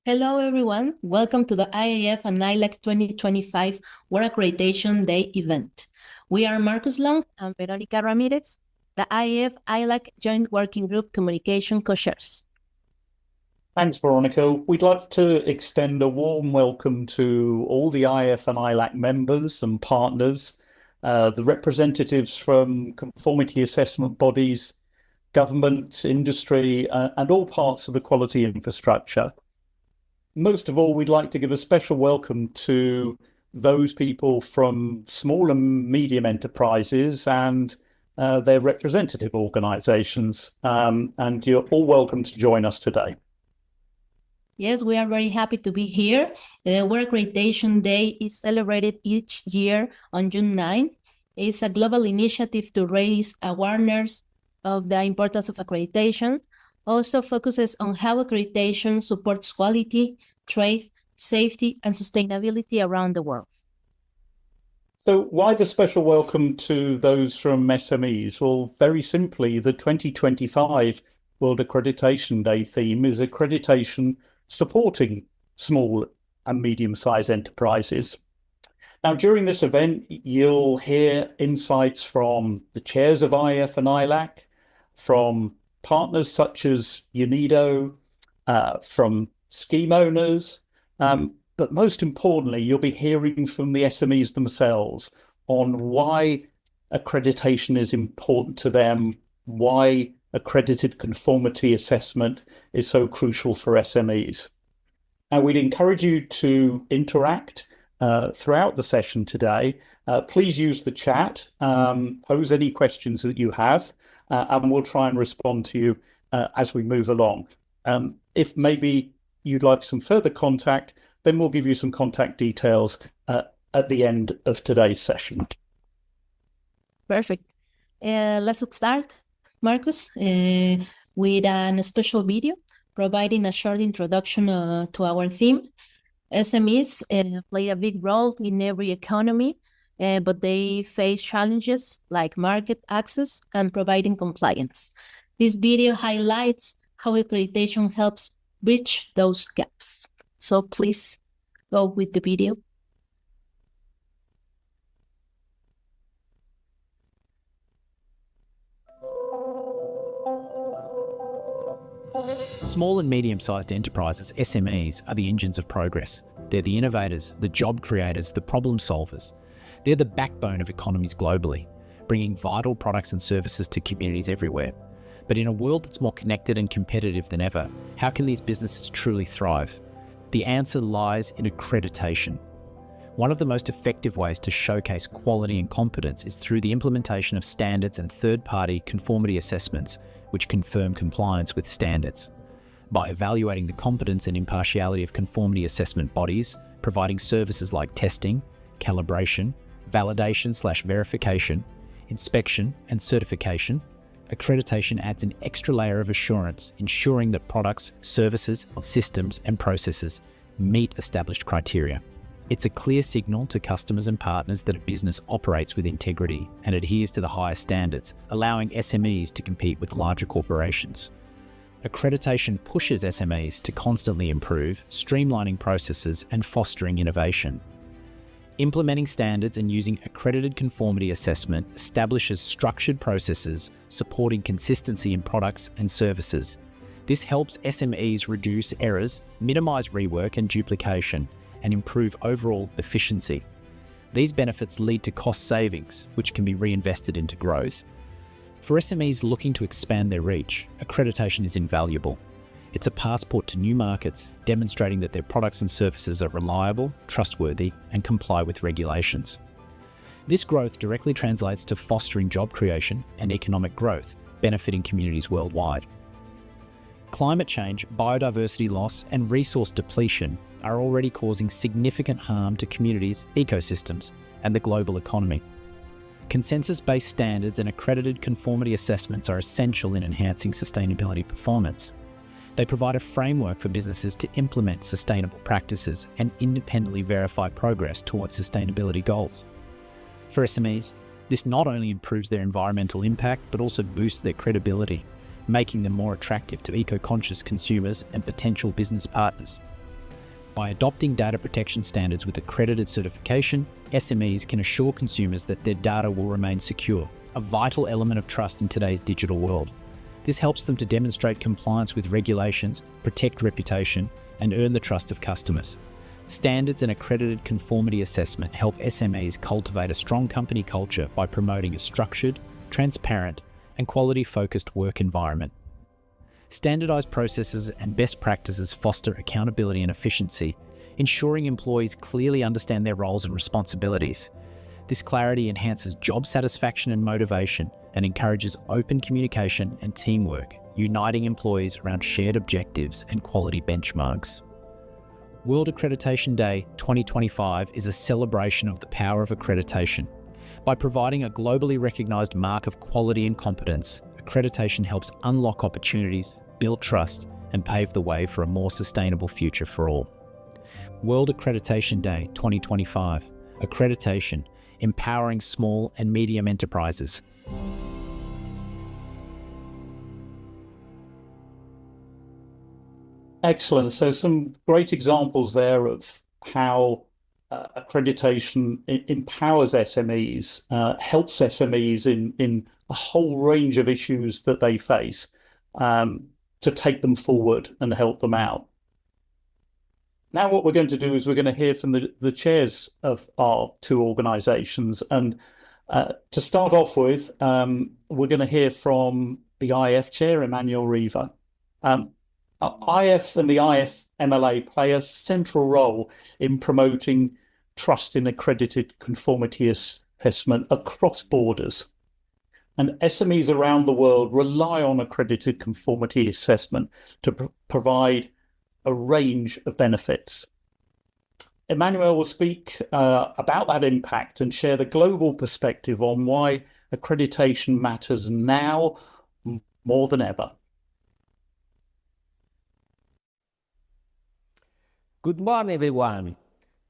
Hello, everyone. Welcome to the IAF and ILAC 2025 World Accreditation Day event. We are Marcus Long and Veronica Ramirez, the IAF-ILAC Joint Working Group Communication Co-Chairs. Thanks, Veronica. We'd like to extend a warm welcome to all the IAF and ILAC members and partners, the representatives from conformity assessment bodies, government, industry, and all parts of the quality infrastructure. Most of all, we'd like to give a special welcome to those people from small and medium enterprises and their representative organizations. And you're all welcome to join us today. Yes, we are very happy to be here. The World Accreditation Day is celebrated each year on June 9. It's a global initiative to raise awareness of the importance of accreditation. Also focuses on how accreditation supports quality, trade, safety, and sustainability around the world. So why the special welcome to those from SMEs? Well, very simply, the 2025 World Accreditation Day theme is accreditation supporting small and medium-sized enterprises. Now, during this event, you'll hear insights from the chairs of IAF and ILAC, from partners such as UNIDO, from scheme owners, but most importantly, you'll be hearing from the SMEs themselves on why accreditation is important to them, why accredited conformity assessment is so crucial for SMEs. Now, we'd encourage you to interact throughout the session today. Please use the chat, pose any questions that you have, and we'll try and respond to you as we move along. If maybe you'd like some further contact, then we'll give you some contact details at the end of today's session. Perfect. Let's start, Marcus, with a special video providing a short introduction to our theme. SMEs play a big role in every economy, but they face challenges like market access and providing compliance. This video highlights how accreditation helps bridge those gaps. So please go with the video. Small and medium-sized enterprises, SMEs, are the engines of progress. They're the innovators, the job creators, the problem solvers. They're the backbone of economies globally, bringing vital products and services to communities everywhere. But in a world that's more connected and competitive than ever, how can these businesses truly thrive? The answer lies in accreditation. One of the most effective ways to showcase quality and competence is through the implementation of standards and third-party conformity assessments, which confirm compliance with standards. By evaluating the competence and impartiality of conformity assessment bodies, providing services like testing, calibration, validation/verification, inspection, and certification, accreditation adds an extra layer of assurance, ensuring that products, services, systems, and processes meet established criteria. It's a clear signal to customers and partners that a business operates with integrity and adheres to the highest standards, allowing SMEs to compete with larger corporations. Accreditation pushes SMEs to constantly improve, streamlining processes and fostering innovation. Implementing standards and using accredited conformity assessment establishes structured processes supporting consistency in products and services. This helps SMEs reduce errors, minimize rework and duplication, and improve overall efficiency. These benefits lead to cost savings, which can be reinvested into growth. For SMEs looking to expand their reach, accreditation is invaluable. It's a passport to new markets, demonstrating that their products and services are reliable, trustworthy, and comply with regulations. This growth directly translates to fostering job creation and economic growth, benefiting communities worldwide. Climate change, biodiversity loss, and resource depletion are already causing significant harm to communities, ecosystems, and the global economy. Consensus-based standards and accredited conformity assessments are essential in enhancing sustainability performance. They provide a framework for businesses to implement sustainable practices and independently verify progress towards sustainability goals. For SMEs, this not only improves their environmental impact, but also boosts their credibility, making them more attractive to eco-conscious consumers and potential business partners. By adopting data protection standards with accredited certification, SMEs can assure consumers that their data will remain secure, a vital element of trust in today's digital world. This helps them to demonstrate compliance with regulations, protect reputation, and earn the trust of customers. Standards and accredited conformity assessment help SMEs cultivate a strong company culture by promoting a structured, transparent, and quality-focused work environment. Standardized processes and best practices foster accountability and efficiency, ensuring employees clearly understand their roles and responsibilities. This clarity enhances job satisfaction and motivation and encourages open communication and teamwork, uniting employees around shared objectives and quality benchmarks. World Accreditation Day 2025 is a celebration of the power of accreditation. By providing a globally recognized mark of quality and competence, accreditation helps unlock opportunities, build trust, and pave the way for a more sustainable future for all. World Accreditation Day 2025. Accreditation, empowering small and medium enterprises. Excellent. So some great examples there of how accreditation empowers SMEs, helps SMEs in a whole range of issues that they face, to take them forward and help them out. Now what we're going to do is we're going to hear from the chairs of our two organisations. And to start off with, we're going to hear from the IAF chair, Emmanuel Riva. IAF and the IAF MLA play a central role in promoting trust in accredited conformity assessment across borders. And SMEs around the world rely on accredited conformity assessment to provide a range of benefits. Emmanuel will speak about that impact and share the global perspective on why accreditation matters now more than ever. Good morning, everyone.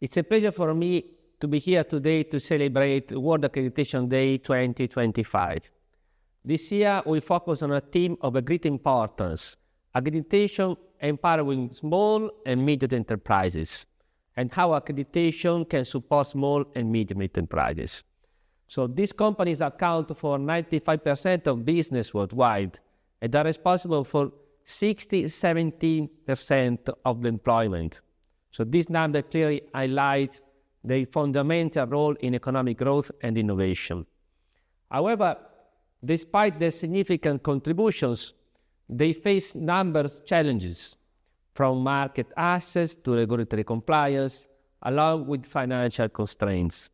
It's a pleasure for me to be here today to celebrate World Accreditation Day 2025. This year, we focus on a theme of a great importance: accreditation empowering small and medium enterprises, and how accreditation can support small and medium enterprises. So these companies account for 95% of business worldwide and are responsible for 60–70% of the employment. So this number clearly highlights their fundamental role in economic growth and innovation. However, despite their significant contributions, they face numerous challenges, from market access to regulatory compliance, along with financial constraints.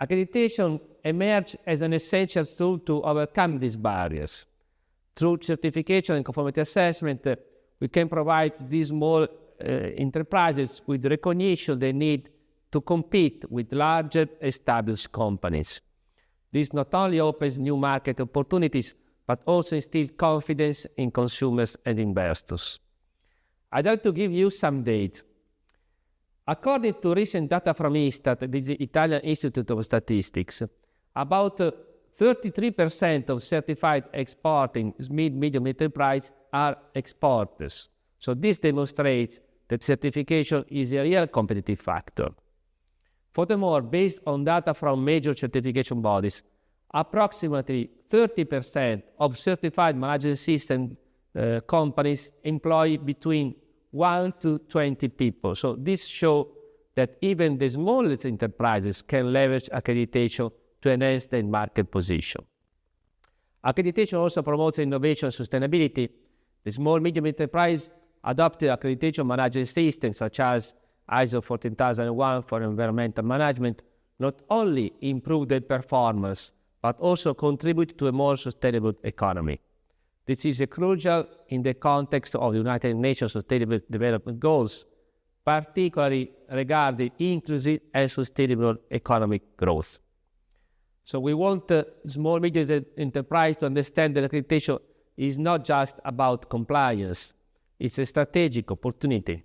Accreditation emerged as an essential tool to overcome these barriers. Through certification and conformity assessment, we can provide these small enterprises with recognition they need to compete with larger established companies. This not only opens new market opportunities, but also instills confidence in consumers and investors. I'd like to give you some data. According to recent data from Istat, the Italian Institute of Statistics, about 33% of certified exporting medium enterprise are exporters. So this demonstrates that certification is a real competitive factor. Furthermore, based on data from major certification bodies, approximately 30% of certified management system companies employ between 1 to 20 people. So this shows that even the smallest enterprises can leverage accreditation to enhance their market position. Accreditation also promotes innovation and sustainability. The small medium enterprise adopted accreditation management systems such as ISO 14001 for environmental management not only improve their performance, but also contribute to a more sustainable economy. This is crucial in the context of the United Nations Sustainable Development Goals, particularly regarding inclusive and sustainable economic growth. So we want small medium enterprise to understand that accreditation is not just about compliance, it's a strategic opportunity.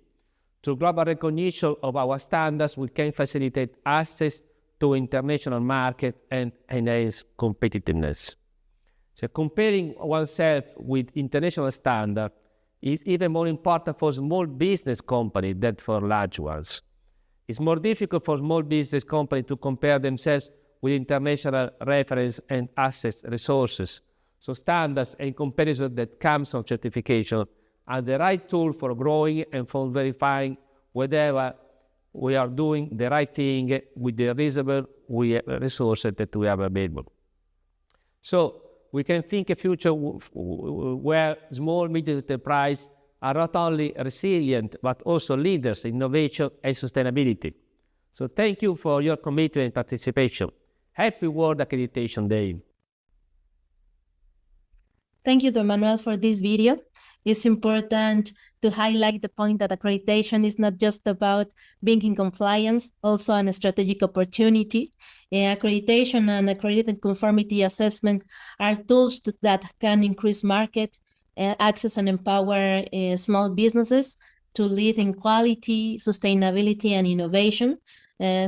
Through global recognition of our standards, we can facilitate access to international market and enhance competitiveness. So comparing oneself with international standards is even more important for small business companies than for large ones. It's more difficult for small business companies to compare themselves with international reference and access resources. So standards and comparison that comes from certification are the right tool for growing and for verifying whether we are doing the right thing with the reasonable resources that we have available. So we can think a future where small, medium enterprises are not only resilient, but also leaders in innovation and sustainability. So thank you for your commitment and participation. Happy World Accreditation Day. Thank you, Don Manuel, for this video. It's important to highlight the point that accreditation is not just about being in compliance, also a strategic opportunity. Accreditation and accredited conformity assessment are tools that can increase market access and empower small businesses to lead in quality, sustainability, and innovation.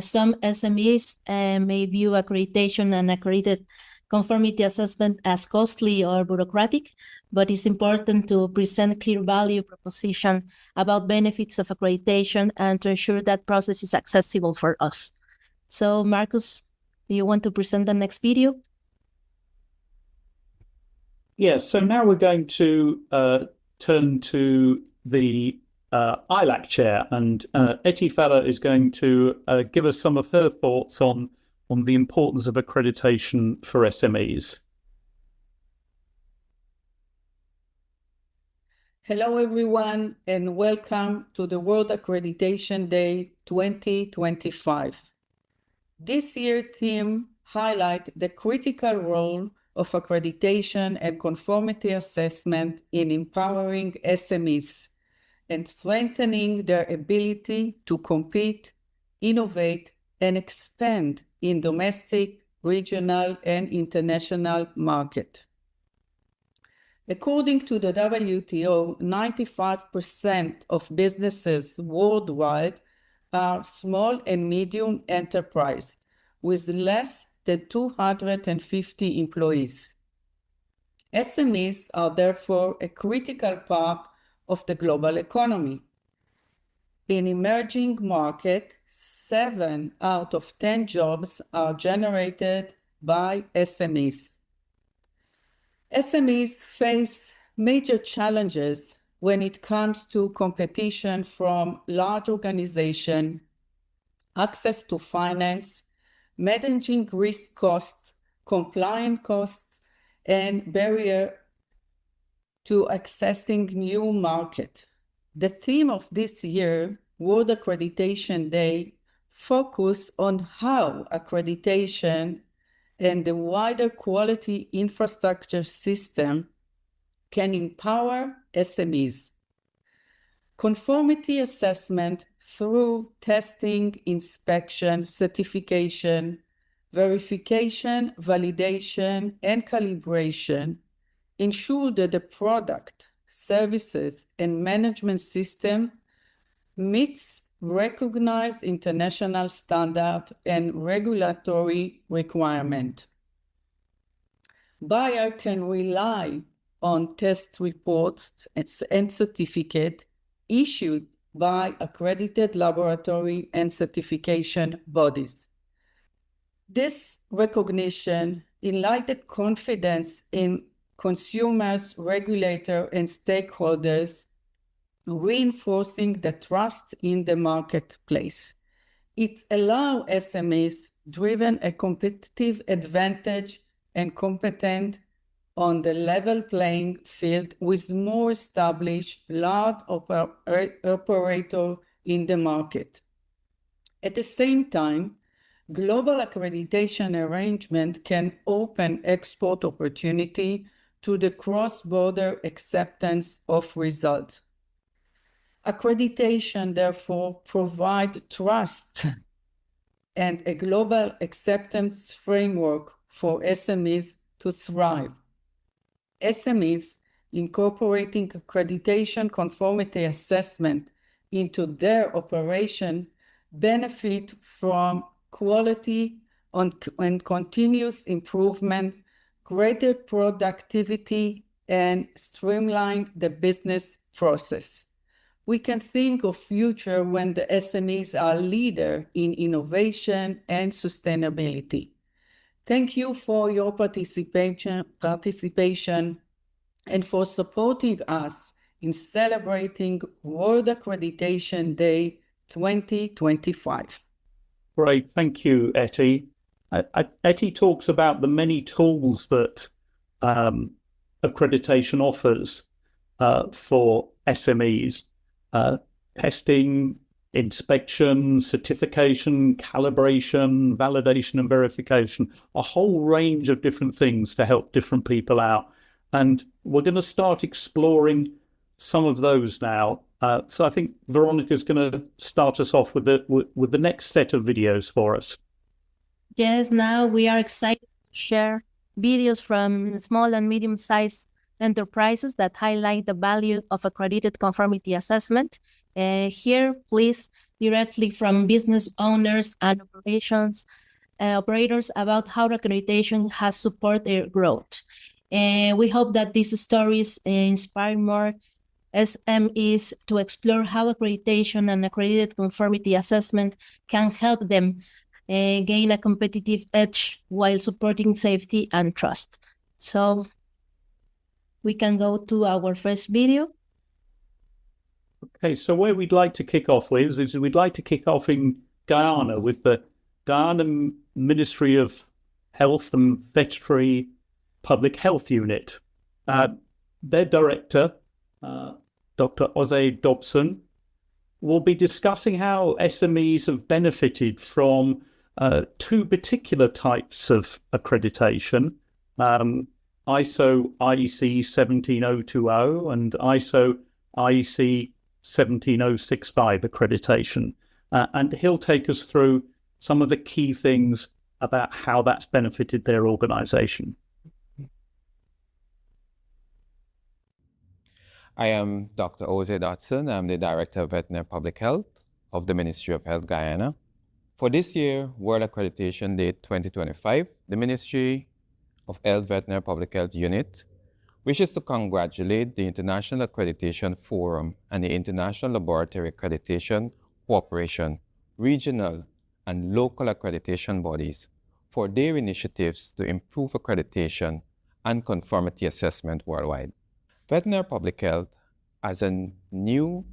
Some SMEs may view accreditation and accredited conformity assessment as costly or bureaucratic, but it's important to present clear value proposition about benefits of accreditation and to ensure that process is accessible for us. So, Marcus, do you want to present the next video? Yes, so now we're going to turn to the ILAC chair, and Etifala is going to give us some of her thoughts on the importance of accreditation for SMEs. Hello, everyone, and welcome to the World Accreditation Day 2025. This year's theme highlights the critical role of accreditation and conformity assessment in empowering SMEs and strengthening their ability to compete, innovate, and expand in domestic, regional, and international market. According to the WTO, 95% of businesses worldwide are small and medium enterprise with less than 250 employees. SMEs are therefore a critical part of the global economy. In emerging markets, 7 out of 10 jobs are generated by SMEs. SMEs face major challenges when it comes to competition from large organizations, access to finance, managing risk costs, compliance costs, and barrier to accessing new market. The theme of this year, World Accreditation Day, focus on how accreditation and the wider quality infrastructure system can empower SMEs. Conformity assessment through testing, inspection, certification, verification, validation, and calibration ensure that the product, services, and management system meets recognized international standard and regulatory requirement. Buyer can rely on test reports and certificate issued by accredited laboratory and certification bodies. This recognition enlightened confidence in consumers, regulators, and stakeholders, reinforcing the trust in the marketplace. It allows SMEs driven a competitive advantage and competent on the level playing field with more established large operator in the market. At the same time, global accreditation arrangement can open export opportunity to the cross-border acceptance of results. Accreditation, therefore, provides trust and a global acceptance framework for SMEs to thrive. SMEs incorporating accreditation conformity assessment into their operation benefit from quality and continuous improvement, greater productivity, and streamline the business process. We can think of future when the SMEs are leader in innovation and sustainability. Thank you for your participation and for supporting us in celebrating World Accreditation Day 2025. Great, thank you, Etty. Etty talks about the many tools that accreditation offers for SMEs. Testing, inspection, certification, calibration, validation and verification, a whole range of different things to help different people out. And we're going to start exploring some of those now. So I think Veronica's going to start us off with the next set of videos for us. Yes, now we are excited to share videos from small and medium-sized enterprises that highlight the value of accredited conformity assessment. Here, please, directly from business owners and operators about how accreditation has supported their growth. We hope that these stories inspire more SMEs to explore how accreditation and accredited conformity assessment can help them gain a competitive edge while supporting safety and trust. So we can go to our first video. Okay, so where we'd like to kick off with is we'd like to kick off in Guyana with the Guyana Ministry of Health and Veterinary Public Health Unit. Their director, Dr. Ose Dobson, will be discussing how SMEs have benefited from two particular types of accreditation, ISO IEC 17020 and ISO IEC 17065 accreditation. And he'll take us through some of the key things about how that's benefited their organization. I am Dr. Ose Dobson. I'm the Director of Veterinary Public Health of the Ministry of Health, Guyana. For this year, World Accreditation Day 2025, the Ministry of Health Veterinary Public Health Unit wishes to congratulate the International Accreditation Forum and the International Laboratory Accreditation Cooperation, regional and local accreditation bodies for their initiatives to improve accreditation and conformity assessment worldwide. Veterinary Public Health, as a new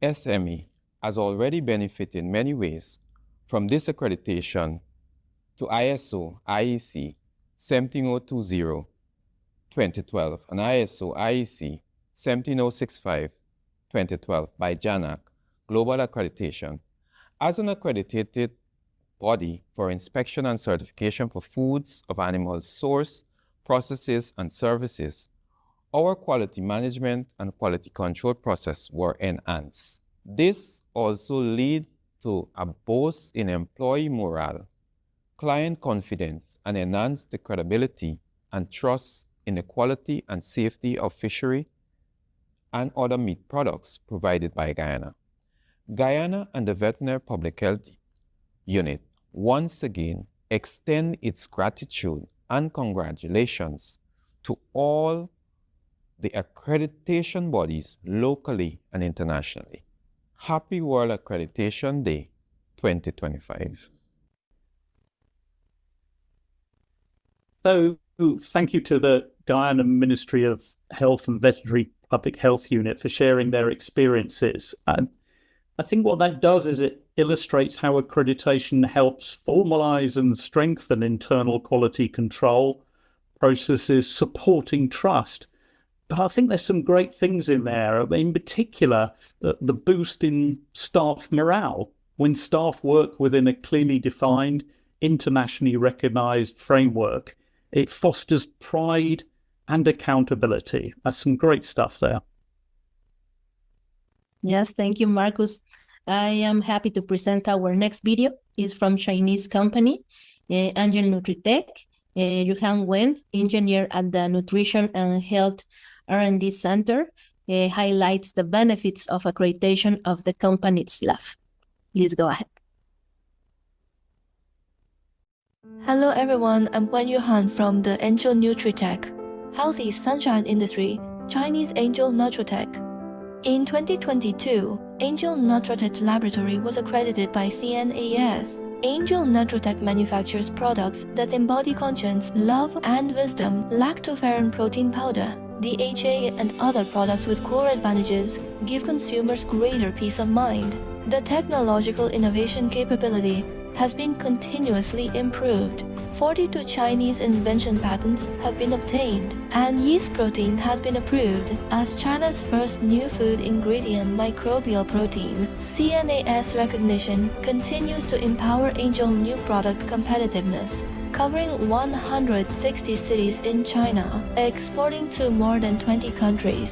SME, has already benefited in many ways from this accreditation to ISO IEC 17020 2012 and ISO IEC 17065 2012 by JANAC Global Accreditation as an accredited body for inspection and certification for foods of animal source, processes, and services. Our quality management and quality control process were enhanced. This also led to a boost in employee morale, client confidence, and enhanced the credibility and trust in the quality and safety of fishery and other meat products provided by Guyana. Guyana and the Veterinary Public Health Unit once again extend its gratitude and congratulations to all the accreditation bodies locally and internationally. Happy World Accreditation Day 2025. So thank you to the Guyana Ministry of Health and Veterinary Public Health Unit for sharing their experiences. And I think what that does is it illustrates how accreditation helps formalize and strengthen internal quality control processes, supporting trust. But I think there's some great things in there, in particular, the boost in staff morale. When staff work within a clearly defined, internationally recognized framework, it fosters pride and accountability. That's some great stuff there. Yes, thank you, Marcus. I am happy to present our next video. It's from Chinese company, Angel Nutritech. Yuhan Wen, engineer at the Nutrition and Health R&D Center, highlights the benefits of accreditation of the company's lab. Please go ahead. Hello everyone, I'm Guan Yuhan from the Angel Nutritech, Healthy Sunshine Industry, Chinese Angel Nutritech. In 2022, Angel Nutrotech Laboratory was accredited by CNAS. Angel Nutrotech manufactures products that embody conscience, love, and wisdom. Lactoferrin protein powder, DHA, and other products with core advantages give consumers greater peace of mind. The technological innovation capability has been continuously improved. 42 Chinese invention patents have been obtained, and yeast protein has been approved as China's first new food ingredient microbial protein. CNAS recognition continues to empower Angel new product competitiveness, covering 160 cities in China, exporting to more than 20 countries,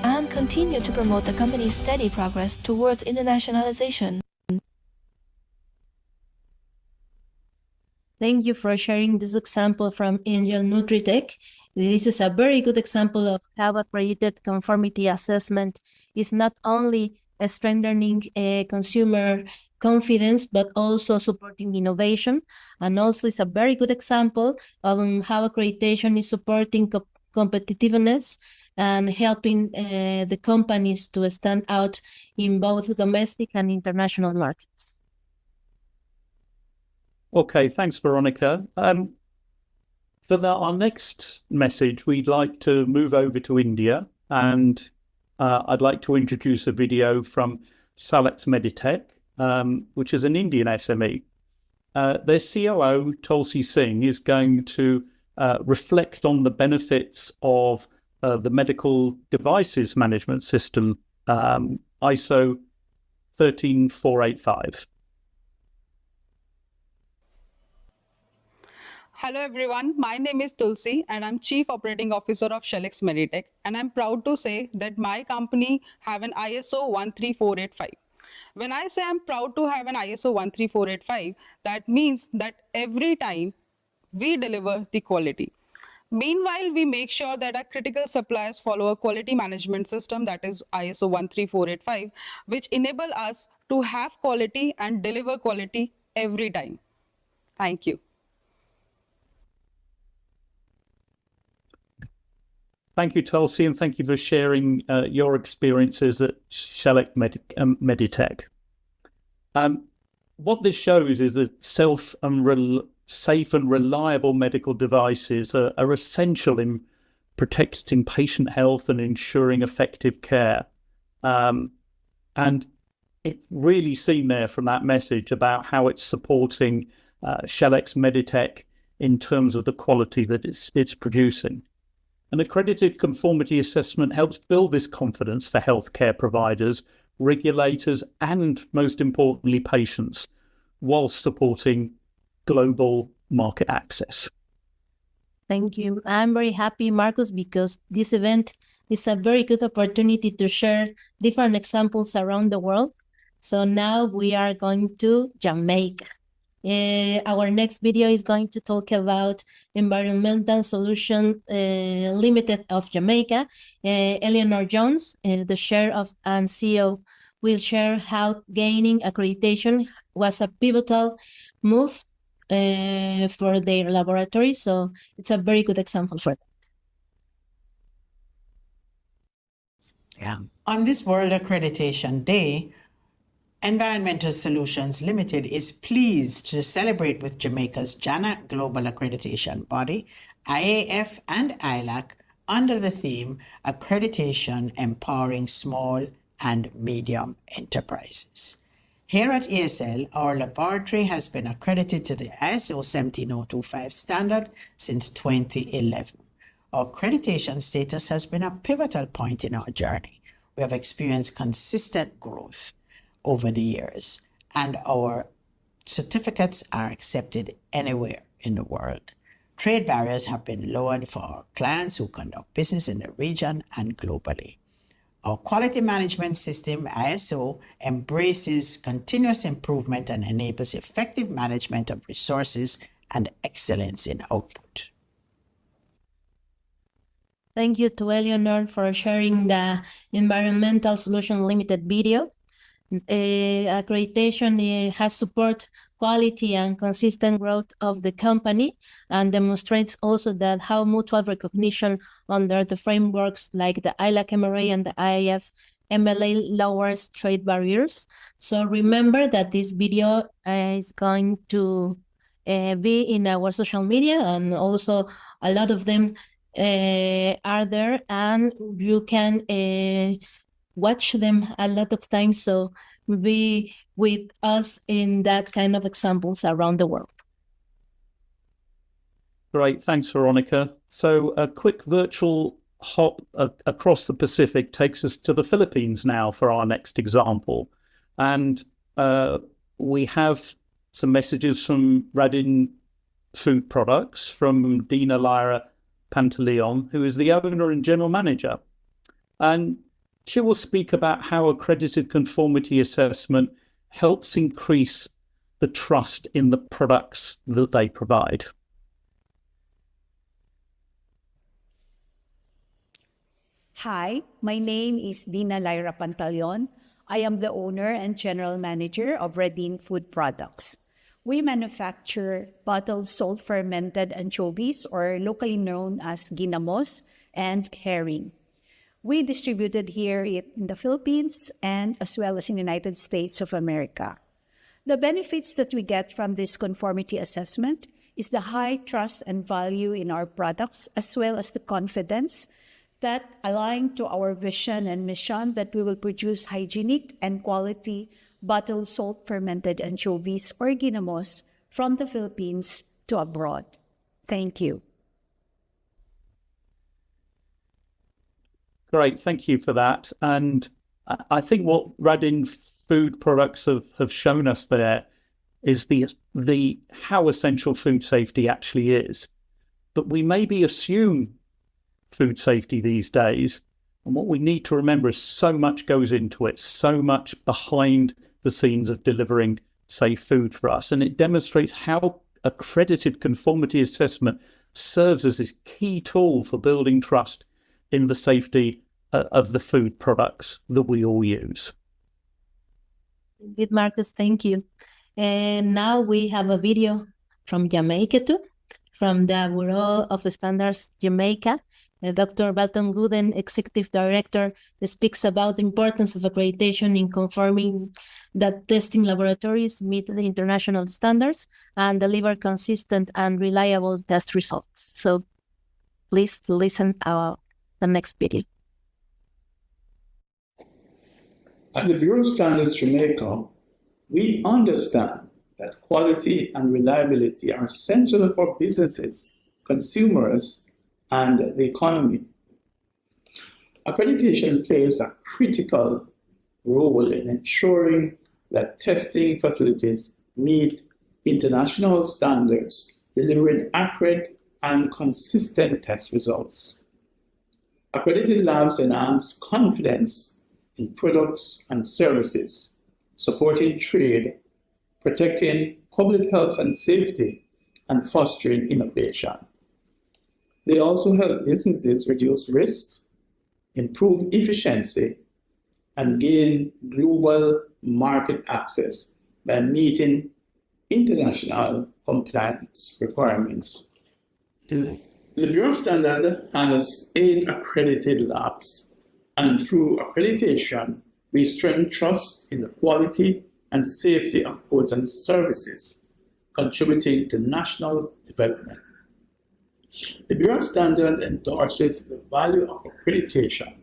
and continue to promote the company's steady progress towards internationalization. Thank you for sharing this example from Angel Nutritech. This is a very good example of how accredited conformity assessment is not only strengthening consumer confidence, but also supporting innovation. And also it's a very good example of how accreditation is supporting competitiveness and helping the companies to stand out in both domestic and international markets. Okay, thanks, Veronica. For our next message, we'd like to move over to India, and I'd like to introduce a video from Salex Meditech, which is an Indian SME. Their COO, Tulsi Singh, is going to reflect on the benefits of the medical devices management system, ISO 13485. Hello everyone, my name is Tulsi and I'm Chief Operating Officer of Salex Meditech, and I'm proud to say that my company have an ISO 13485. When I say I'm proud to have an ISO 13485, that means that every time we deliver the quality. Meanwhile, we make sure that our critical suppliers follow a quality management system, that is ISO 13485, which enable us to have quality and deliver quality every time. Thank you. Thank you, Tulsi, and thank you for sharing your experiences at Salex Meditech. What this shows is that safe and reliable medical devices are essential in protecting patient health and ensuring effective care. And it's really seen there from that message about how it's supporting Salex Meditech in terms of the quality that it's producing. An accredited conformity assessment helps build this confidence for healthcare providers, regulators, and most importantly, patients, whilst supporting global market access. Thank you. I'm very happy, Marcus, because this event is a very good opportunity to share different examples around the world. So now we are going to Jamaica. Our next video is going to talk about Environmental Solution Limited of Jamaica. Eleanor Jones, the Chair and CEO, will share how gaining accreditation was a pivotal move for their laboratory. So it's a very good example for that. Yeah. On this World Accreditation Day, Environmental Solutions Limited is pleased to celebrate with Jamaica's JANA Global Accreditation Body, IAF and ILAC, under the theme Accreditation Empowering Small and Medium Enterprises. Here at ESL, our laboratory has been accredited to the ISO 17025 standard since 2011. Our accreditation status has been a pivotal point in our journey. We have experienced consistent growth over the years, and our certificates are accepted anywhere in the world. Trade barriers have been lowered for our clients who conduct business in the region and globally. Our quality management system, ISO, embraces continuous improvement and enables effective management of resources and excellence in output. Thank you to Eleanor for sharing the Environmental Solution Limited video. Accreditation has support quality and consistent growth of the company, and demonstrates also that how mutual recognition under the frameworks like the ILAC MRA and the IAF MLA lowers trade barriers. So remember that this video is going to be in our social media, and also a lot of them are there, and you can watch them a lot of times. So be with us in that kind of examples around the world. Great, thanks, Veronica. So a quick virtual hop across the Pacific takes us to the Philippines now for our next example. And we have some messages from Radin Food Products from Dina Lyra Pantaleon, who is the owner and general manager. And she will speak about how accredited conformity assessment helps increase the trust in the products that they provide. Hi, my name is Dina Lyra Pantaleon. I am the owner and general manager of Radin Food Products. We manufacture bottled salt fermented anchovies, or locally known as ginamos, and herring. We distributed here in the Philippines and as well as in the United States of America. The benefits that we get from this conformity assessment is the high trust and value in our products, as well as the confidence that align to our vision and mission that we will produce hygienic and quality bottled salt fermented anchovies or ginamos from the Philippines to abroad. Thank you. Great, thank you for that. And I think what Radin Food Products have shown us there is the how essential food safety actually is. But we maybe assume food safety these days, and what we need to remember is so much goes into it, so much behind the scenes of delivering safe food for us. And it demonstrates how accredited conformity assessment serves as this key tool for building trust in the safety of the food products that we all use. Indeed, Marcus, thank you. And now we have a video from Jamaica too, from the Bureau of Standards Jamaica. Dr. Balton Gooden, Executive Director, speaks about the importance of accreditation in confirming that testing laboratories meet the international standards and deliver consistent and reliable test results. So please listen to the next video. At the Bureau of Standards Jamaica, we understand that quality and reliability are essential for businesses, consumers, and the economy. Accreditation plays a critical role in ensuring that testing facilities meet international standards, delivering accurate and consistent test results. Accredited labs enhance confidence in products and services, supporting trade, protecting public health and safety, and fostering innovation. They also help businesses reduce risks, improve efficiency, and gain global market access by meeting international compliance requirements. The Bureau of Standards has 8 accredited labs, and through accreditation, we strengthen trust in the quality and safety of goods and services, contributing to national development. The Bureau of Standards endorses the value of accreditation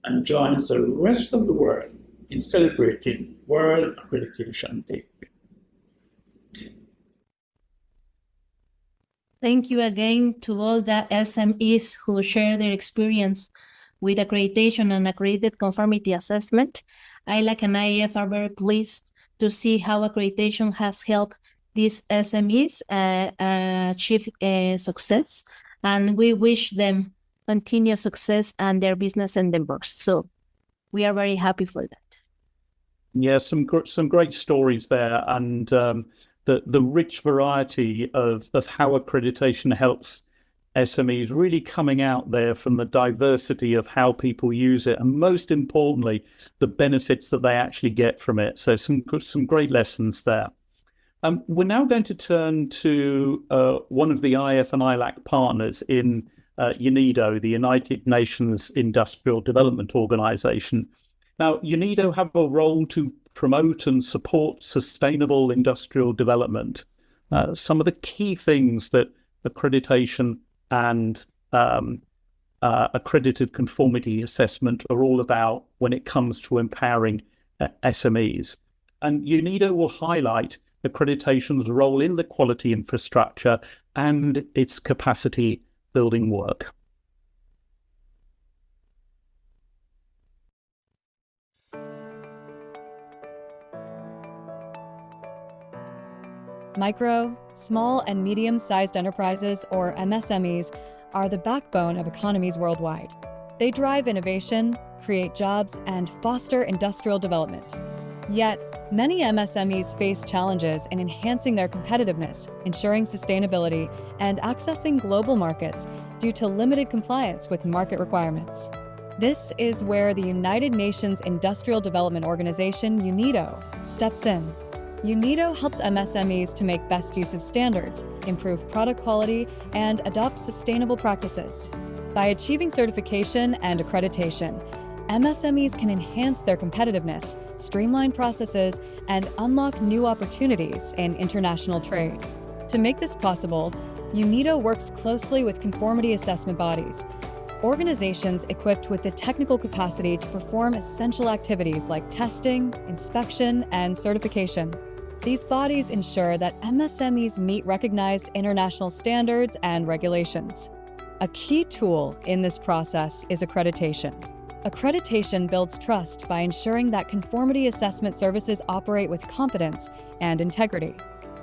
and joins the rest of the world in celebrating World Accreditation Day. Thank you again to all the SMEs who share their experience with accreditation and accredited conformity assessment. ILAC and IAF are very pleased to see how accreditation has helped these SMEs achieve success, and we wish them continued success and their business endeavors. So we are very happy for that. Yeah, some great stories there, and the rich variety of how accreditation helps SMEs really coming out there from the diversity of how people use it, and most importantly, the benefits that they actually get from it. So some great lessons there. We're now going to turn to one of the IAF and ILAC partners in UNIDO, the United Nations Industrial Development Organization. Now, UNIDO have a role to promote and support sustainable industrial development. Some of the key things that accreditation and accredited conformity assessment are all about when it comes to empowering SMEs. And UNIDO will highlight accreditation's role in the quality infrastructure and its capacity building work. Micro, small, and medium-sized enterprises, or MSMEs, are the backbone of economies worldwide. They drive innovation, create jobs, and foster industrial development. Yet, many MSMEs face challenges in enhancing their competitiveness, ensuring sustainability, and accessing global markets due to limited compliance with market requirements. This is where the United Nations Industrial Development Organization, UNIDO, steps in. UNIDO helps MSMEs to make best use of standards, improve product quality, and adopt sustainable practices. By achieving certification and accreditation, MSMEs can enhance their competitiveness, streamline processes, and unlock new opportunities in international trade. To make this possible, UNIDO works closely with conformity assessment bodies, organizations equipped with the technical capacity to perform essential activities like testing, inspection, and certification. These bodies ensure that MSMEs meet recognized international standards and regulations. A key tool in this process is accreditation. Accreditation builds trust by ensuring that conformity assessment services operate with competence and integrity.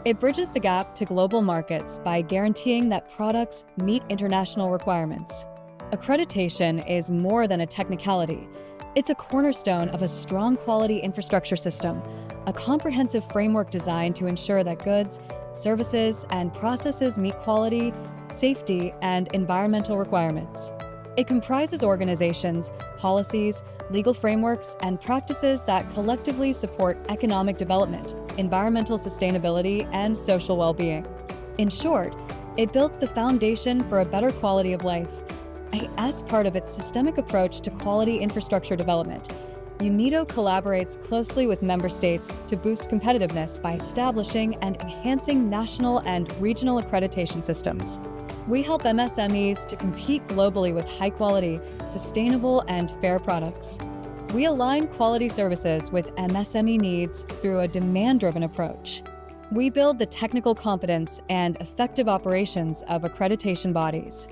It bridges the gap to global markets by guaranteeing that products meet international requirements. Accreditation is more than a technicality. It's a cornerstone of a strong quality infrastructure system, a comprehensive framework designed to ensure that goods, services, and processes meet quality, safety, and environmental requirements. It comprises organizations, policies, legal frameworks, and practices that collectively support economic development, environmental sustainability, and social well-being. In short, it builds the foundation for a better quality of life. As part of its systemic approach to quality infrastructure development, UNIDO collaborates closely with member states to boost competitiveness by establishing and enhancing national and regional accreditation systems. We help MSMEs to compete globally with high-quality, sustainable, and fair products. We align quality services with MSME needs through a demand-driven approach. We build the technical competence and effective operations of accreditation bodies.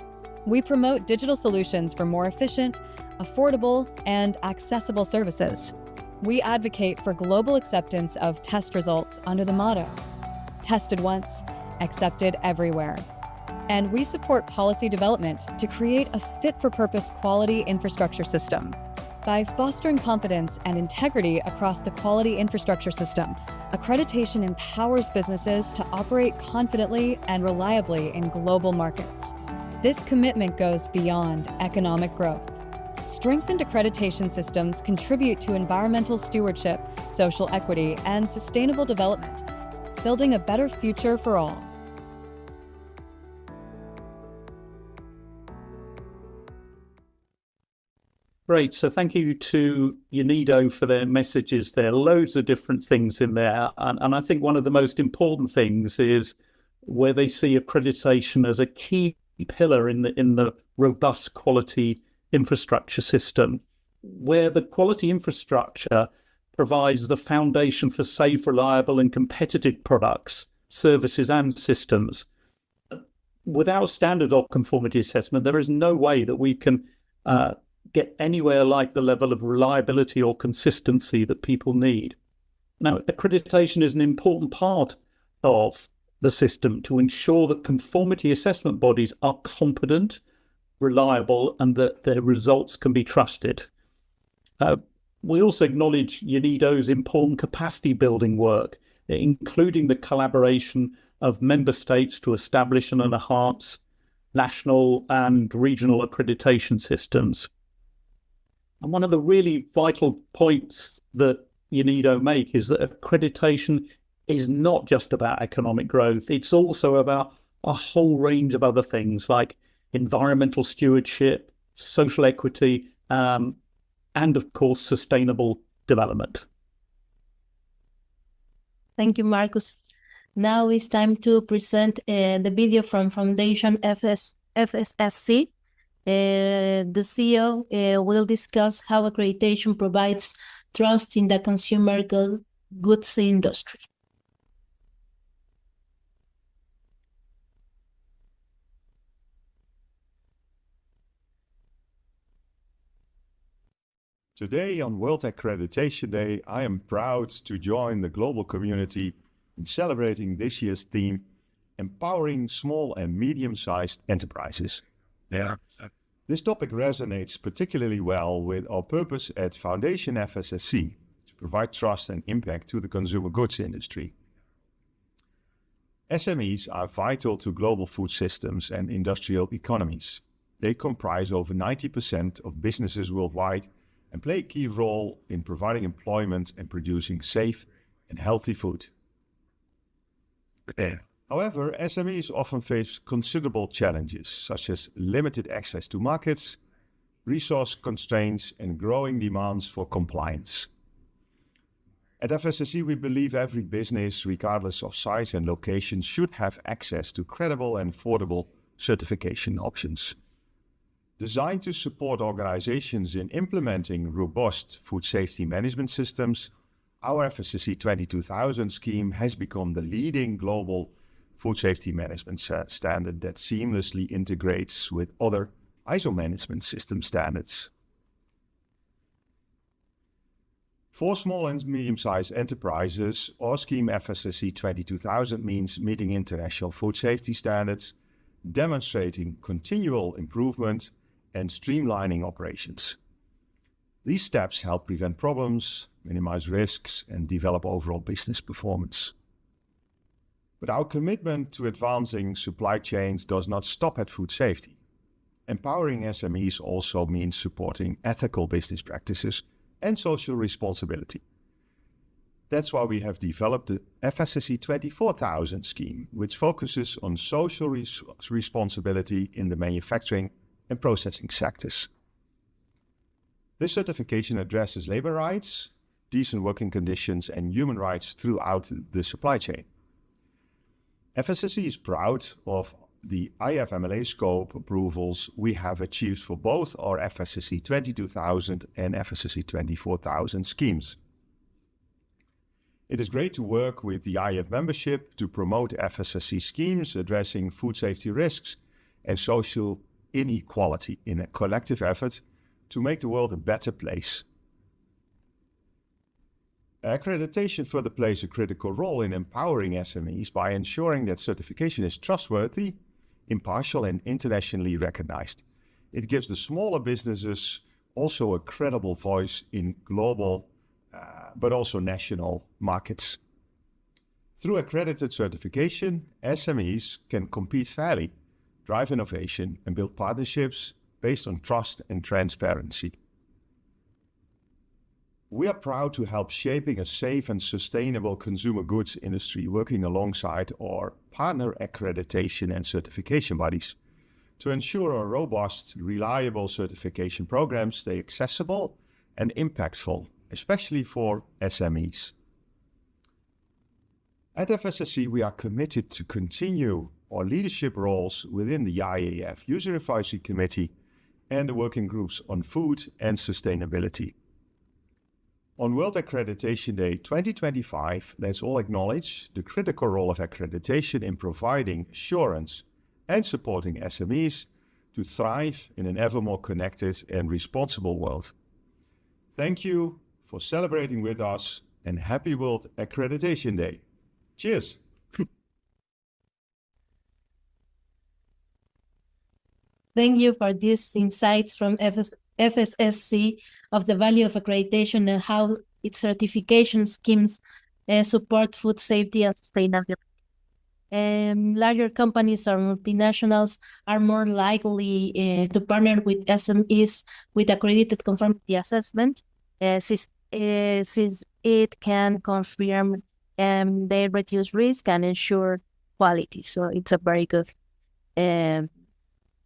We promote digital solutions for more efficient, affordable, and accessible services. We advocate for global acceptance of test results under the motto, tested once, accepted everywhere. And we support policy development to create a fit-for-purpose quality infrastructure system. By fostering competence and integrity across the quality infrastructure system, accreditation empowers businesses to operate confidently and reliably in global markets. This commitment goes beyond economic growth. Strengthened accreditation systems contribute to environmental stewardship, social equity, and sustainable development, building a better future for all. Great. So thank you to UNIDO for their messages. There are loads of different things in there. And I think one of the most important things is where they see accreditation as a key pillar in the robust quality infrastructure system, where the quality infrastructure provides the foundation for safe, reliable, and competitive products, services, and systems. Without standard or conformity assessment, there is no way that we can get anywhere like the level of reliability or consistency that people need. Now, accreditation is an important part of the system to ensure that conformity assessment bodies are competent, reliable, and that their results can be trusted. We also acknowledge UNIDO's important capacity building work, including the collaboration of member states to establish and enhance national and regional accreditation systems. And one of the really vital points that UNIDO make is that accreditation is not just about economic growth. It's also about a whole range of other things like environmental stewardship, social equity, and, of course, sustainable development. Thank you, Marcus. Now it's time to present the video from Foundation FSSC. The CEO will discuss how accreditation provides trust in the consumer goods industry. Today on World Accreditation Day, I am proud to join the global community in celebrating this year's theme, Empowering Small and Medium-Sized Enterprises. This topic resonates particularly well with our purpose at Foundation FSSC, to provide trust and impact to the consumer goods industry. SMEs are vital to global food systems and industrial economies. They comprise over 90% of businesses worldwide and play a key role in providing employment and producing safe and healthy food. However, SMEs often face considerable challenges, such as limited access to markets, resource constraints, and growing demands for compliance. At FSSC, we believe every business, regardless of size and location, should have access to credible and affordable certification options. Designed to support organizations in implementing robust food safety management systems, our FSSC 22000 scheme has become the leading global food safety management standard that seamlessly integrates with other ISO management system standards. For small and medium-sized enterprises, our scheme FSSC 22000 means meeting international food safety standards, demonstrating continual improvement, and streamlining operations. These steps help prevent problems, minimize risks, and develop overall business performance. But our commitment to advancing supply chains does not stop at food safety. Empowering SMEs also means supporting ethical business practices and social responsibility. That's why we have developed the FSSC 24000 scheme, which focuses on social responsibility in the manufacturing and processing sectors. This certification addresses labor rights, decent working conditions, and human rights throughout the supply chain. FSSC is proud of the IAF MLA scope approvals we have achieved for both our FSSC 22000 and FSSC 24000 schemes. It is great to work with the IAF membership to promote FSSC schemes addressing food safety risks and social inequality in a collective effort to make the world a better place. Accreditation further plays a critical role in empowering SMEs by ensuring that certification is trustworthy, impartial, and internationally recognized. It gives the smaller businesses also a credible voice in global, but also national markets. Through accredited certification, SMEs can compete fairly, drive innovation, and build partnerships based on trust and transparency. We are proud to help shaping a safe and sustainable consumer goods industry, working alongside our partner accreditation and certification bodies to ensure our robust, reliable certification programs stay accessible and impactful, especially for SMEs. At FSSC, we are committed to continue our leadership roles within the IAF User Advisory Committee and the working groups on food and sustainability. On World Accreditation Day 2025, let's all acknowledge the critical role of accreditation in providing assurance and supporting SMEs to thrive in an ever more connected and responsible world. Thank you for celebrating with us, and happy World Accreditation Day. Cheers! Thank you for these insights from FSSC of the value of accreditation and how its certification schemes support food safety and sustainability. Larger companies or multinationals are more likely to partner with SMEs with accredited conformity assessment, since it can confirm they reduce risk and ensure quality. So it's a very good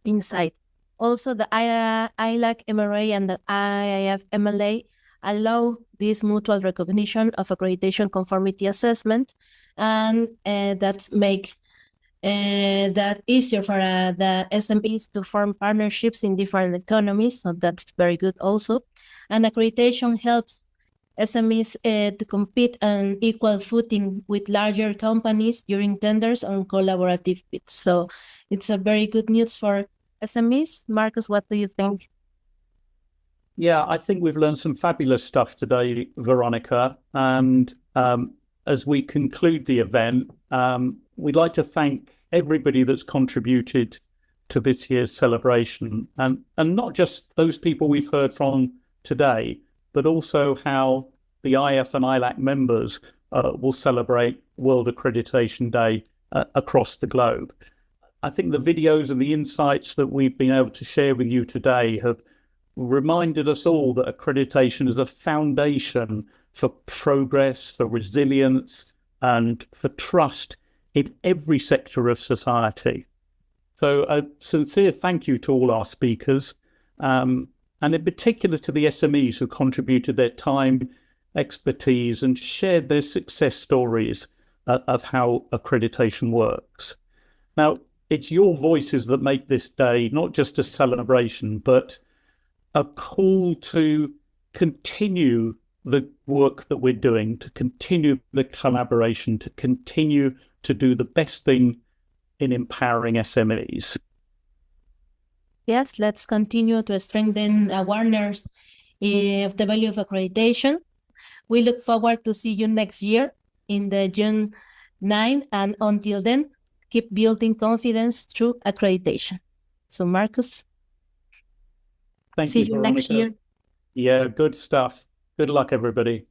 insight. Also, the ILAC MRA and the IAF MLA allow this mutual recognition of accreditation conformity assessment, and that's make that easier for the SMEs to form partnerships in different economies. So that's very good also. And accreditation helps SMEs to compete on equal footing with larger companies during tenders on collaborative bids. So it's a very good news for SMEs. Marcus, what do you think? Yeah, I think we've learned some fabulous stuff today, Veronica. And as we conclude the event, we'd like to thank everybody that's contributed to this year's celebration, and not just those people we've heard from today, but also how the IAF and ILAC members will celebrate World Accreditation Day across the globe. I think the videos and the insights that we've been able to share with you today have reminded us all that accreditation is a foundation for progress, for resilience, and for trust in every sector of society. So a sincere thank you to all our speakers, and in particular to the SMEs who contributed their time, expertise, and shared their success stories of how accreditation works. Now, it's your voices that make this day not just a celebration, but a call to continue the work that we're doing, to continue the collaboration, to continue to do the best thing in empowering SMEs. Yes, let's continue to strengthen awareness of the value of accreditation. We look forward to see you next year in the June 9, and until then, keep building confidence through accreditation. So Marcus, Thank see you, you next Veronica. year. Yeah, good stuff. Good luck, everybody.